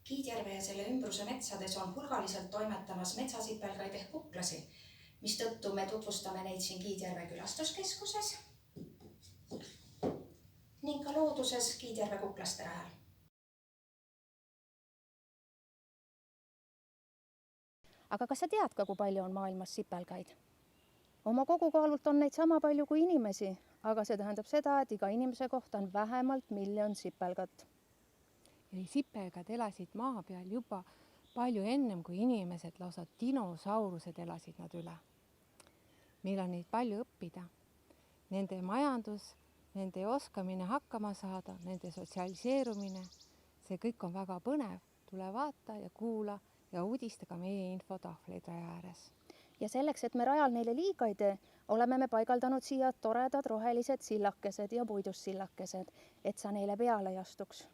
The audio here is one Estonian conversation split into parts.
Kiidjärve ja selle ümbruse metsades on hulgaliselt toimetamas metsasipelgaid ehk kuklasi, mistõttu me tutvustame neid siin Kiidjärve külastuskeskuses ning ka looduses Kiidjärve kuklaste rajal. Aga kas sa tead ka, kui palju on maailmas sipelgaid? Oma kogukaalult on neid sama palju kui inimesi, aga see tähendab seda, et iga inimese kohta on vähemalt 1 miljon sipelgat. Sipelgad elasid maa peal juba palju ennem kui inimesed, lausa dinosaurused elasid nad üle. Meil on neid palju õppida. Nende majandus, nende oskamine hakkama saada, nende sotsialiseerumine, see kõik on väga põnev. Tule vaata ja kuula ja uudista ka meie infotahvleid raja ääres. Ja selleks, et me rajal neile liiga ei tee, oleme me paigaldanud siia toredad rohelised sillakesed ja puidussillakesed, et sa neile peale ei astuks.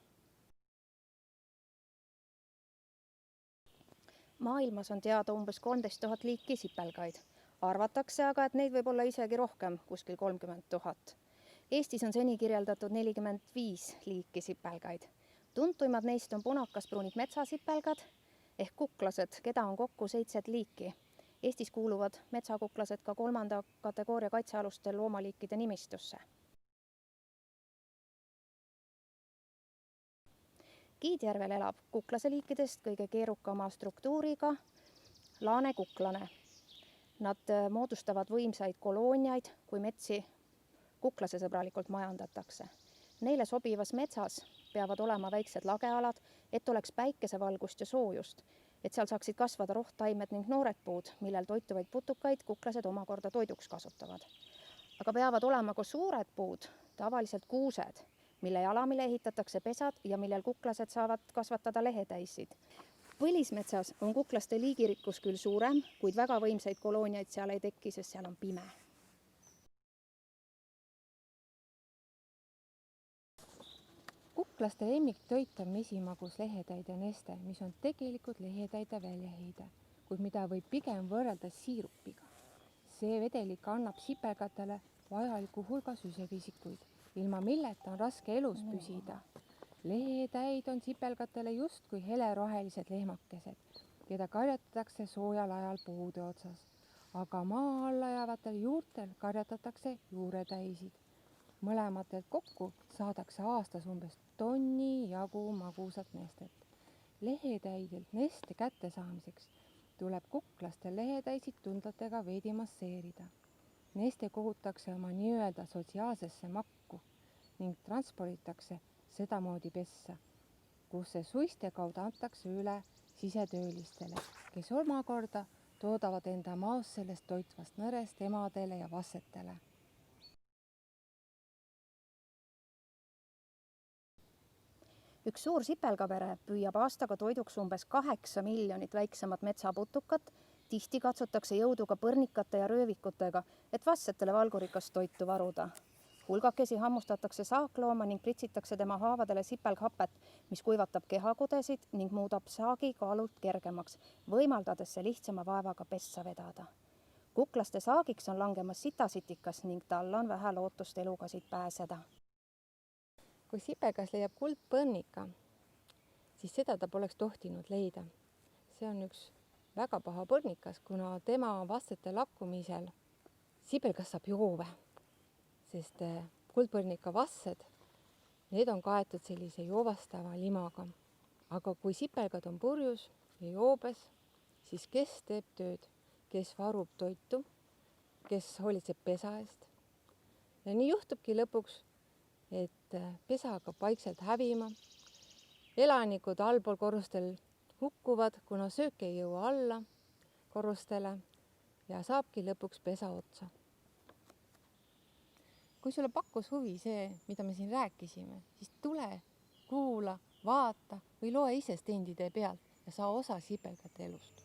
Maailmas on teada umbes 13 000 liiki sipelgaid. Arvatakse aga, et neid võib olla isegi rohkem, kuskil 30 000. Eestis on seni kirjeldatud 45 liiki sipelgaid. Tuntuimad neist on punakaspruunid metsasipelgad ehk kuklased, keda on kokku 7 liiki. Eestis kuuluvad metsakuklased ka 3. kategooria kaitsealuste loomaliikide nimistusse. Kiidjärvel elab kuklaseliikidest kõige keerukama struktuuriga laanekuklane. Nad moodustavad võimsaid kolooniaid, kui metsi kuklasesõbralikult majandatakse. Neile sobivas metsas peavad olema väiksed lagealad, et oleks päikesevalgust ja soojust, et seal saaksid kasvada rohttaimed ning noored puud, millel toituvaid putukaid kuklased omakorda toiduks kasutavad. Aga peavad olema ka suured puud, tavaliselt kuused, mille jalamile ehitatakse pesad ja millel kuklased saavad kasvatada lehetäissid. Põlismetsas on kuklaste liigirikkus küll suurem, kuid väga võimsaid kolooniaid seal ei teki, sest seal on pime. Kuklaste lemmiktoit on mesimagus lehetäide neste, mis on tegelikult lehetäide väljaheide, kuid mida võib pigem võrrelda siirupiga. See vedelik annab sipelgatele vajaliku hulga süsevesikuid, ilma milleta on raske elus püsida. Lehetäid on sipelgatele justkui helerohelised lehmakesed, keda karjatatakse soojal ajal puude otsas, aga maa alla jäävatel juurtel karjatatakse juuretäisid. Mõlematelt kokku saadakse aastas umbes tonni jagu magusat nestet. Lehetäidelt neste kätte saamiseks tuleb kuklastel lehetäisid tundlatega veidi masseerida. Neste kogutakse oma nii-öelda sotsiaalsesse makku ning transporditakse sedamoodi pessa, kus see suiste kaudu antakse üle sisetöölistele, kes omakorda toodavad enda maos sellest toitvast nõrest emadele ja vassetele. Üks suur sipelgapere püüab aastaga toiduks umbes 8 miljonit väiksemat metsaputukat, tihti katsutakse jõuduga põrnikate ja röövikutega, et vassetele valgurikast toitu varuda. Hulgakesi hammustatakse saaklooma ning pritsitakse tema haavadele sipelghapet, mis kuivatab kehakudesid ning muudab saagi kaalult kergemaks, võimaldades see lihtsama vaevaga pessa vedada. Kuklaste saagiks on langemas sitasitikas ning tal on vähe lootust eluga siit pääseda. Kui sipelgas leiab kuldpõrnika, siis seda ta poleks tohtinud leida. See on üks väga paha põrnikas, kuna tema vassete lakkumisel sipelgas saab joove, sest kuldpõrnika vassed, need on kaetud sellise joovastava limaga. Aga kui sipelgad on purjus ja joobes, siis kes teeb tööd, kes varub toitu, kes hoolitseb pesa eest. Ja nii juhtubki lõpuks, et pesa hakkab vaikselt hävima. Elanikud allpool korrustel hukkuvad, kuna söök ei jõua alla korrustele ja saabki lõpuks pesa otsa. Kui sulle pakkus huvi see, mida me siin rääkisime, siis tule, kuula, vaata või loe ise stendide pealt ja saa osa sipelgate elust.